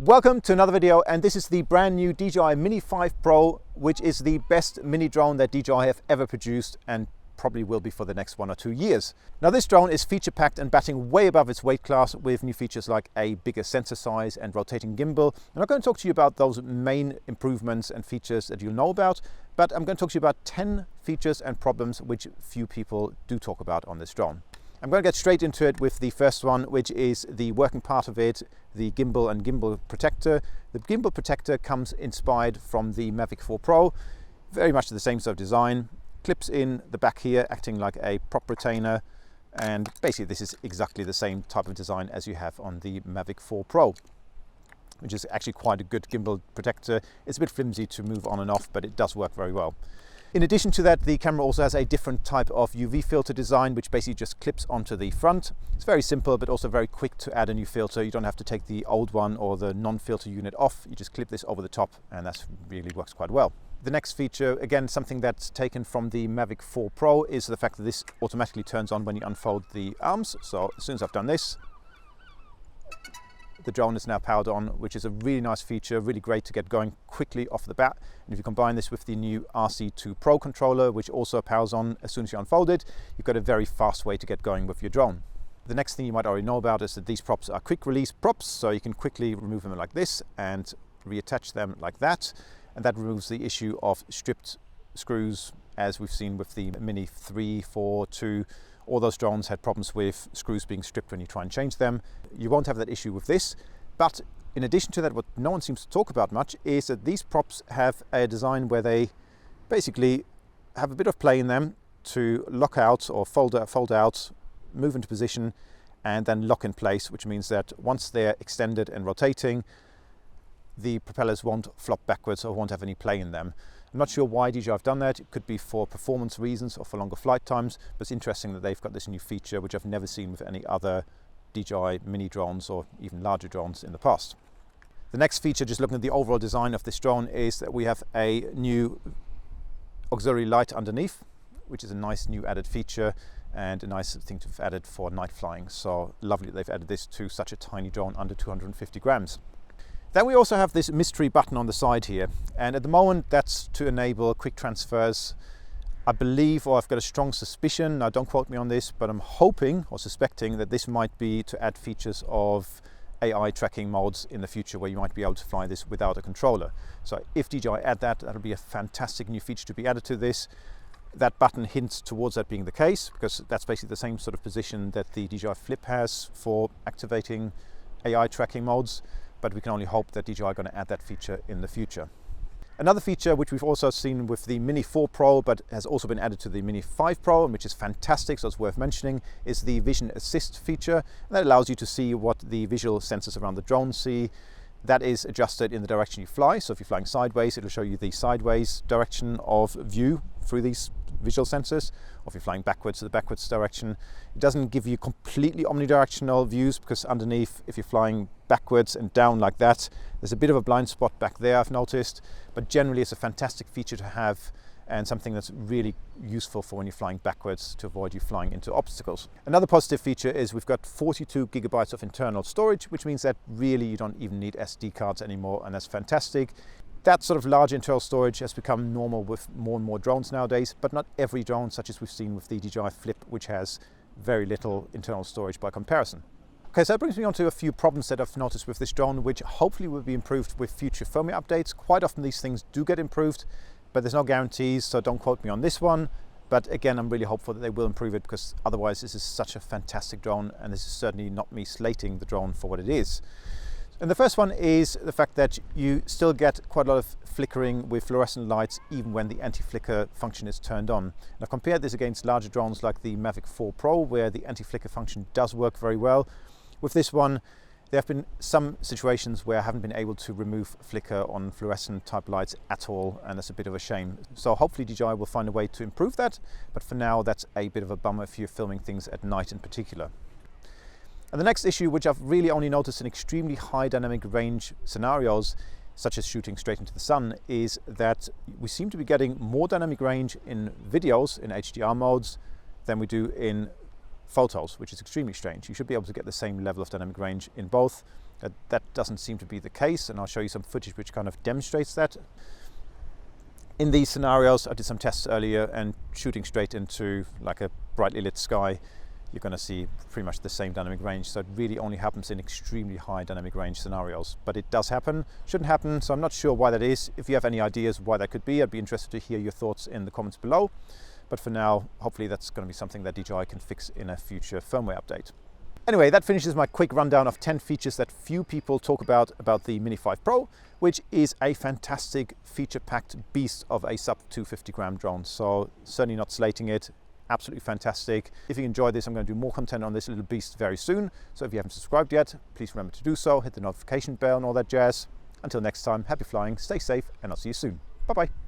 Welcome to another video, and this is the brand new DJI Mini 5 Pro, which is the best mini drone that DJI have ever produced and probably will be for the next 1 or 2 years. Now this drone is feature packed and batting way above its weight class with new features like a bigger sensor size and rotating gimbal. I'm not going to talk to you about those main improvements and features that you'll know about, but I'm going to talk to you about 10 features and problems which few people do talk about on this drone. I'm going to get straight into it with the first one, which is the working part of it, the gimbal and gimbal protector. The gimbal protector comes inspired from the Mavic 4 Pro, very much the same sort of design. Clips in the back here, acting like a prop retainer, and basically this is exactly the same type of design as you have on the Mavic 4 Pro, which is actually quite a good gimbal protector. It's a bit flimsy to move on and off, but it does work very well. In addition to that, the camera also has a different type of UV filter design, which basically just clips onto the front. It's very simple, but also very quick to add a new filter. You don't have to take the old one or the non-filter unit off. You just clip this over the top, and that really works quite well. The next feature, again, something that's taken from the Mavic 4 Pro, is the fact that this automatically turns on when you unfold the arms. So as soon as I've done this, the drone is now powered on, which is a really nice feature, really great to get going quickly off the bat. And if you combine this with the new RC2 Pro controller, which also powers on as soon as you unfold it, you've got a very fast way to get going with your drone. The next thing you might already know about is that these props are quick release props, so you can quickly remove them like this and reattach them like that. And that removes the issue of stripped screws, as we've seen with the Mini 3, 4, 2. All those drones had problems with screws being stripped when you try and change them. You won't have that issue with this. But in addition to that, what no one seems to talk about much is that these props have a design where they basically have a bit of play in them to lock out or fold out, move into position, and then lock in place, which means that once they're extended and rotating, the propellers won't flop backwards or won't have any play in them. I'm not sure why DJI have done that. It could be for performance reasons or for longer flight times, but it's interesting that they've got this new feature, which I've never seen with any other DJI mini drones or even larger drones in the past. The next feature, just looking at the overall design of this drone, is that we have a new auxiliary light underneath, which is a nice new added feature and a nice thing to have added for night flying. So lovely that they've added this to such a tiny drone under 250 grams. Then we also have this mystery button on the side here, and at the moment that's to enable quick transfers. I believe, or I've got a strong suspicion, now don't quote me on this, but I'm hoping or suspecting that this might be to add features of AI tracking modes in the future, where you might be able to fly this without a controller. So if DJI add that, that'll be a fantastic new feature to be added to this. That button hints towards that being the case, because that's basically the same sort of position that the DJI Flip has for activating AI tracking modes. But we can only hope that DJI are going to add that feature in the future. Another feature which we've also seen with the Mini 4 Pro, but has also been added to the Mini 5 Pro, and which is fantastic, so it's worth mentioning, is the Vision Assist feature. And that allows you to see what the visual sensors around the drone see. That is adjusted in the direction you fly. So if you're flying sideways, it'll show you the sideways direction of view through these visual sensors, or if you're flying backwards, to the backwards direction. It doesn't give you completely omnidirectional views, because underneath, if you're flying backwards and down like that, there's a bit of a blind spot back there, I've noticed, but generally it's a fantastic feature to have and something that's really useful for when you're flying backwards to avoid you flying into obstacles. Another positive feature is we've got 42 gigabytes of internal storage, which means that really you don't even need SD cards anymore, and that's fantastic. That sort of large internal storage has become normal with more and more drones nowadays, but not every drone, such as we've seen with the DJI Flip, which has very little internal storage by comparison. Okay, so that brings me on to a few problems that I've noticed with this drone, which hopefully will be improved with future firmware updates. Quite often these things do get improved, but there's no guarantees, so don't quote me on this one. But again, I'm really hopeful that they will improve it, because otherwise this is such a fantastic drone, and this is certainly not me slating the drone for what it is. And the first one is the fact that you still get quite a lot of flickering with fluorescent lights even when the anti-flicker function is turned on. Now compare this against larger drones like the Mavic 4 Pro, where the anti-flicker function does work very well. With this one, there have been some situations where I haven't been able to remove flicker on fluorescent type lights at all, and that's a bit of a shame. So hopefully DJI will find a way to improve that, but for now that's a bit of a bummer if you're filming things at night in particular. And the next issue, which I've really only noticed in extremely high dynamic range scenarios, such as shooting straight into the sun, is that we seem to be getting more dynamic range in videos in HDR modes than we do in photos, which is extremely strange. You should be able to get the same level of dynamic range in both. That doesn't seem to be the case, and I'll show you some footage which kind of demonstrates that. In these scenarios, I did some tests earlier, and shooting straight into like a brightly lit sky, you're going to see pretty much the same dynamic range. So it really only happens in extremely high dynamic range scenarios, but it does happen. Shouldn't happen, so I'm not sure why that is. If you have any ideas why that could be, I'd be interested to hear your thoughts in the comments below. But for now, hopefully that's going to be something that DJI can fix in a future firmware update. Anyway, that finishes my quick rundown of 10 features that few people talk about the Mini 5 Pro, which is a fantastic feature-packed beast of a sub 250 gram drone. So certainly not slating it, absolutely fantastic. If you enjoyed this, I'm going to do more content on this little beast very soon. So if you haven't subscribed yet, please remember to do so, hit the notification bell and all that jazz. Until next time, happy flying, stay safe, and I'll see you soon. Bye-bye.